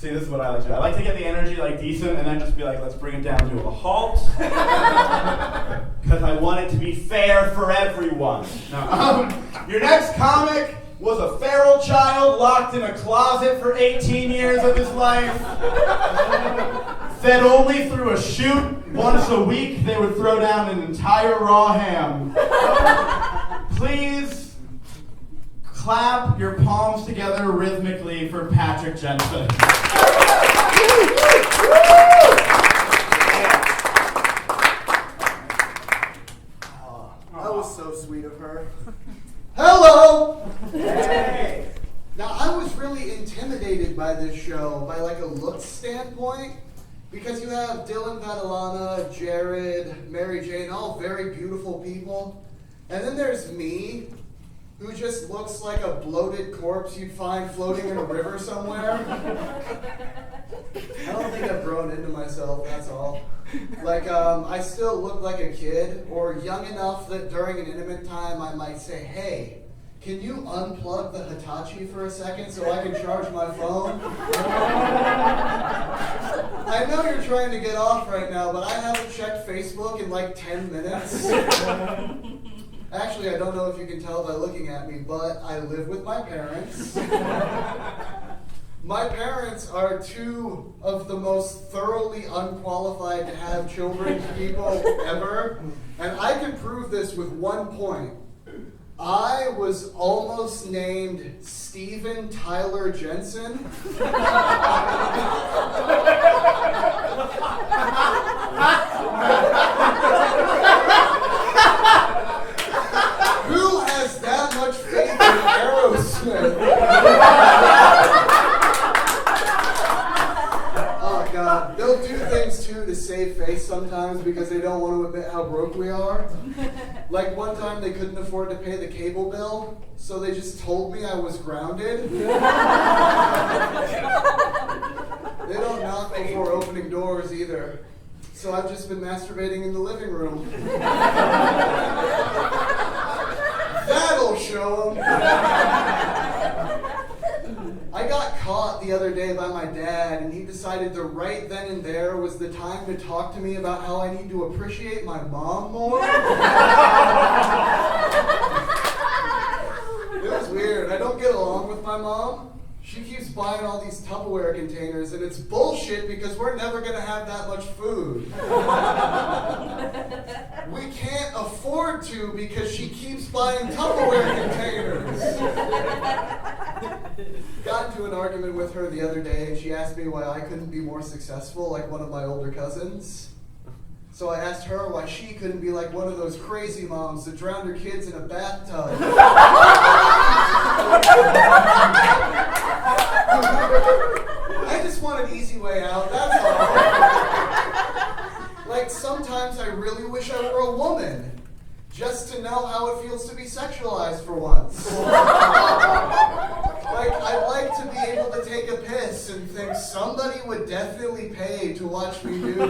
See, this is what I like to do. I like to get the energy like decent and then just be like, let's bring it down to a halt. Because I want it to be fair for everyone. Now, your next comic was a feral child locked in a closet for 18 years of his life. Fed only through a chute. Once a week, they would throw down an entire raw ham. Please clap your palms together rhythmically for Patrick Jensen. That was so sweet of her. Hello! Hey! Now, I was really intimidated by this show, by like a looks standpoint, because you have Dylan Catalana, Jared, Mary Jane, all very beautiful people. And then there's me, who just looks like a bloated corpse you'd find floating in a river somewhere. I don't think I've grown into myself, that's all. Like, I still look like a kid, or young enough that during an intimate time I might say, hey, can you unplug the Hitachi for a second so I can charge my phone? I know you're trying to get off right now, but I haven't checked Facebook in like 10 minutes. Actually, I don't know if you can tell by looking at me, but I live with my parents. My parents are two of the most thoroughly unqualified to have children people ever. And I can prove this with one point. I was almost named Steven Tyler Jensen. Who has that much faith in Aerosmith? Oh God, they'll do things too to save face sometimes because they don't want to admit how broke we are. Like one time they couldn't afford to pay the cable bill, so they just told me I was grounded. They don't knock before opening doors either. So I've just been masturbating in the living room. That'll show them. I got caught the other day by my dad, and he decided that right then and there was the time to talk to me about how I need to appreciate my mom more. It was weird. I don't get along with my mom. She keeps buying all these Tupperware containers, and it's bullshit because we're never going to have that much food. We can't afford to because she keeps buying Tupperware containers. Got into an argument with her the other day, and she asked me why I couldn't be more successful like one of my older cousins. So I asked her why she couldn't be like one of those crazy moms that drowned her kids in a bathtub. I just want an easy way out, that's all. Like, sometimes I really wish I were a woman, just to know how it feels to be sexualized for once. Like, I'd like to be able to take a piss and think somebody would definitely pay to watch me do this.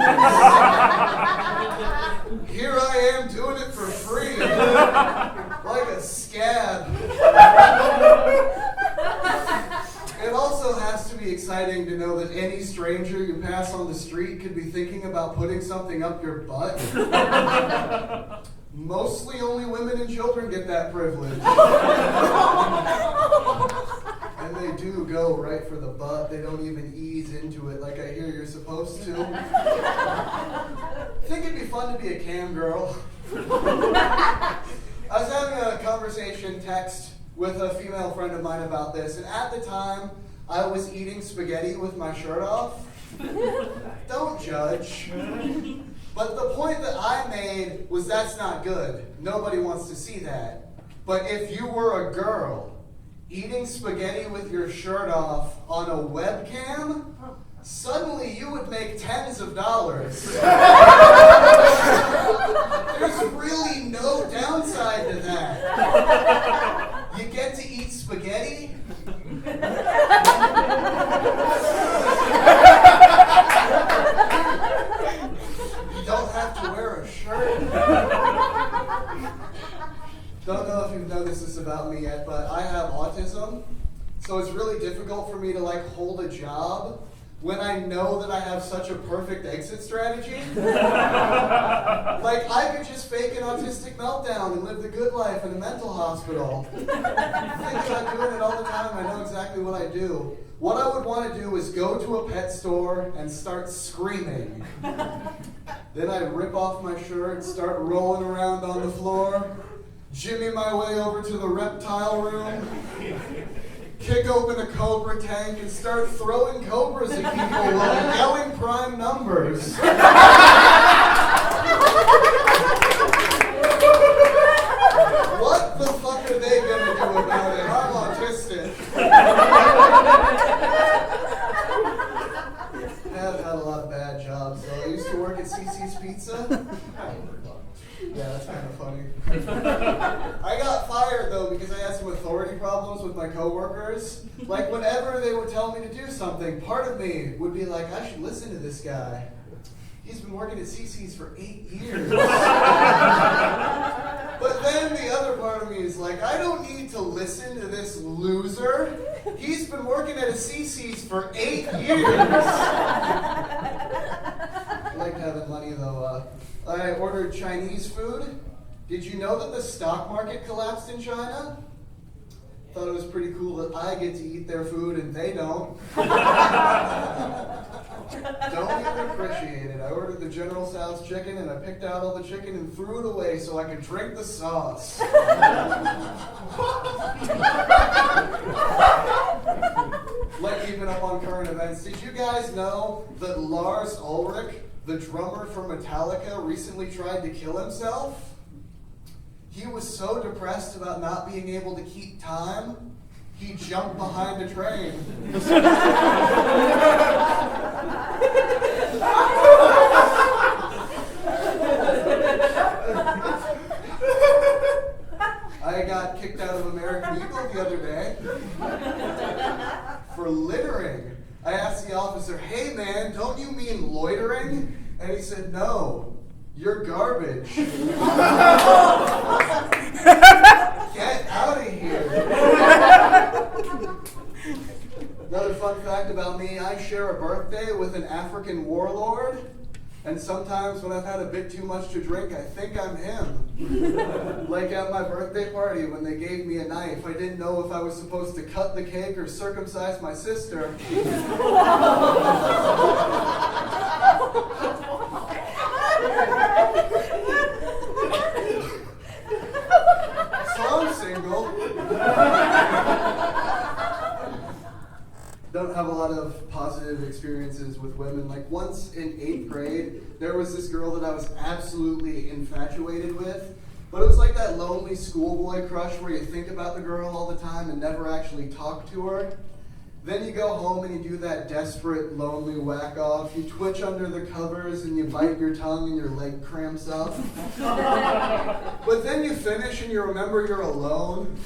Here I am doing it for free, like a scab. It also has to be exciting to know that any stranger you pass on the street could be thinking about putting something up your butt. Mostly only women and children get that privilege. And they do go right for the butt. They don't even ease into it like I hear you're supposed to. I think it'd be fun to be a cam girl. I was having a conversation text with a female friend of mine about this, and at the time, I was eating spaghetti with my shirt off. Don't judge. But the point that I made was that's not good. Nobody wants to see that. But if you were a girl eating spaghetti with your shirt off on a webcam, suddenly you would make tens of dollars. There's really no downside to that. You get to eat spaghetti. You don't have to wear a shirt. Don't know if you've noticed this about me yet, but I have autism, so it's really difficult for me to like hold a job when I know that I have such a perfect exit strategy. Like, I could just fake an autistic meltdown and live the good life in a mental hospital. I think about doing it all the time. I know exactly what I do. What I would want to do is go to a pet store and start screaming. Then I'd rip off my shirt, start rolling around on the floor, jimmy my way over to the reptile room, kick open a cobra tank, and start throwing cobras at people while yelling prime numbers. What the fuck are they gonna do about it? I'm autistic. I've had a lot of bad jobs, though. I used to work at CC's Pizza. Yeah, that's kind of funny. I got fired, though, because I had some authority problems with my coworkers. Like, whenever they would tell me to do something, part of me would be like, I should listen to this guy. He's been working at CC's for 8 years. But then the other part of me is like, I don't need to listen to this loser. He's been working at a CC's for 8 years. I like having money, though. I ordered Chinese food. Did you know that the stock market collapsed in China? Thought it was pretty cool that I get to eat their food and they don't. Don't even appreciate it. I ordered the General Tso's chicken and I picked out all the chicken and threw it away so I could drink the sauce. Like keeping up on current events, did you guys know that Lars Ulrich, the drummer for Metallica, recently tried to kill himself? He was so depressed about not being able to keep time, he jumped behind a train. I got kicked out of American Eagle the other day for littering. I asked the officer, hey man, don't you mean loitering? And he said, no, you're garbage. Get out of here. Another fun fact about me, I share a birthday with an African warlord. And sometimes when I've had a bit too much to drink, I think I'm him. Like at my birthday party when they gave me a knife, I didn't know if I was supposed to cut the cake or circumcise my sister. So I'm single. Don't have a lot of positive experiences with women. Like once in 8th grade, there was this girl that I was absolutely infatuated with. But it was like that lonely schoolboy crush where you think about the girl all the time and never actually talk to her. Then you go home and you do that desperate, lonely whack-off. You twitch under the covers and you bite your tongue and your leg cramps up. But then you finish and you remember you're alone.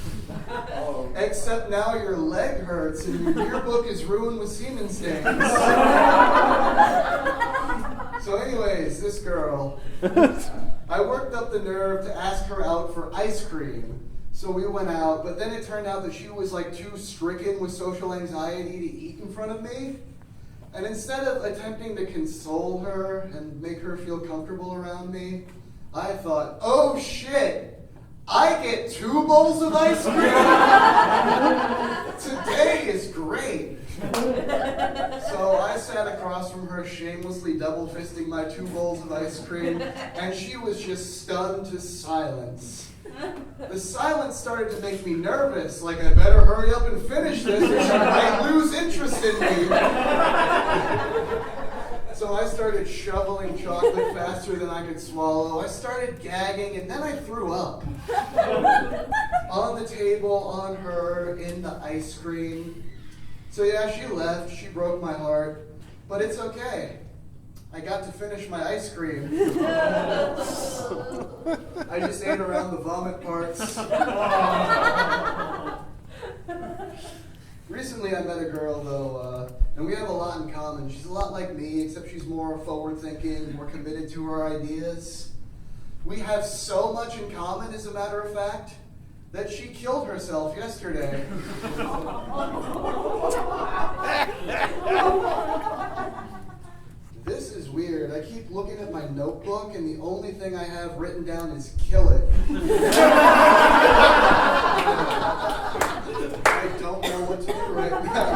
Except now your leg hurts and your yearbook is ruined with semen stains. So anyways, this girl, I worked up the nerve to ask her out for ice cream. So we went out, but then it turned out that she was like too stricken with social anxiety to eat in front of me. And instead of attempting to console her and make her feel comfortable around me, I thought, oh shit, I get 2 bowls of ice cream? Today is great. So I sat across from her, shamelessly double-fisting my 2 bowls of ice cream, and she was just stunned to silence. The silence started to make me nervous, like I better hurry up and finish this or she might lose interest in me. So I started shoveling chocolate faster than I could swallow. I started gagging and then I threw up. On the table, on her, in the ice cream. So yeah, she left, she broke my heart, but it's okay. I got to finish my ice cream. I just ate around the vomit parts. Recently I met a girl though, and we have a lot in common. She's a lot like me, except she's more forward-thinking, more committed to her ideas. We have so much in common, as a matter of fact, that she killed herself yesterday. looking at my notebook, and the only thing I have written down is kill it. I don't know what to do right now.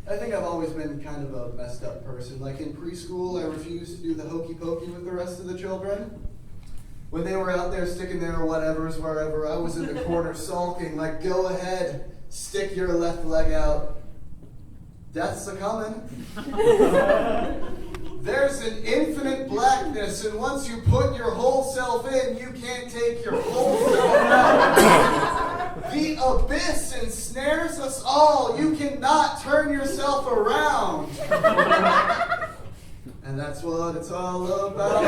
I think I've always been kind of a messed up person. Like in preschool, I refused to do the hokey pokey with the rest of the children. When they were out there sticking their whatevers wherever, I was in the corner sulking, like, go ahead, stick your left leg out. Death's a-coming. There's an infinite blackness, and once you put your whole self in, you can't take your whole self out. The abyss ensnares us all. You cannot turn yourself around. And that's what it's all about.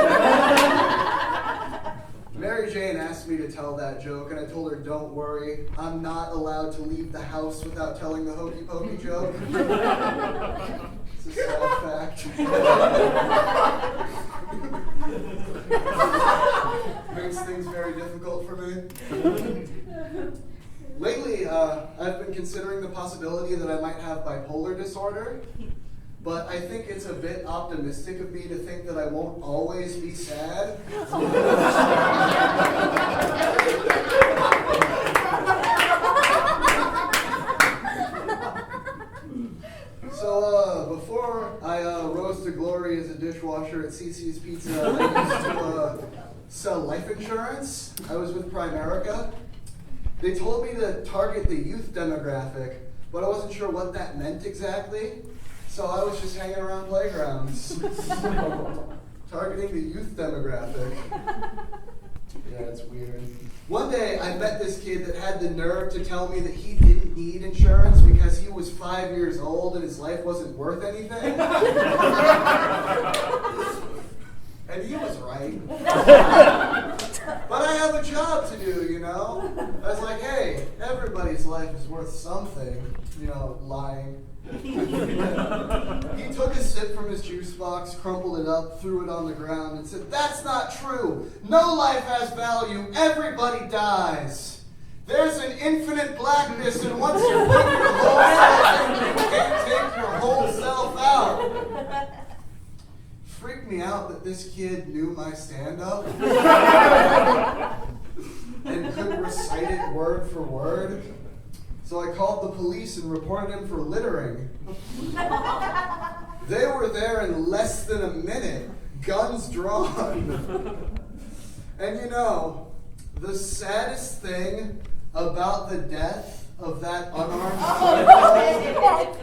Mary Jane asked me to tell that joke, and I told her, don't worry, I'm not allowed to leave the house without telling the hokey pokey joke. It's a sad fact. Makes things very difficult for me. Lately, I've been considering the possibility that I might have bipolar disorder. But I think it's a bit optimistic of me to think that I won't always be sad. So before I rose to glory as a dishwasher at CC's Pizza, I used to sell life insurance. I was with Primerica. They told me to target the youth demographic, but I wasn't sure what that meant exactly. So I was just hanging around playgrounds, targeting the youth demographic. Yeah, it's weird. One day I met this kid that had the nerve to tell me that he didn't need insurance because he was 5 years old and his life wasn't worth anything. And he was right. But I have a job to do, you know? I was like, hey, everybody's life is worth something, you know, lying. He took a sip from his juice box, crumpled it up, threw it on the ground, and said, that's not true. No life has value. Everybody dies. There's an infinite blackness, and once you put your whole self in, you can't take your whole self out. Freaked me out that this kid knew my stand-up and could recite it word for word. So I called the police and reported him for littering. They were there in less than a minute, guns drawn. And you know, the saddest thing about the death of that unarmed child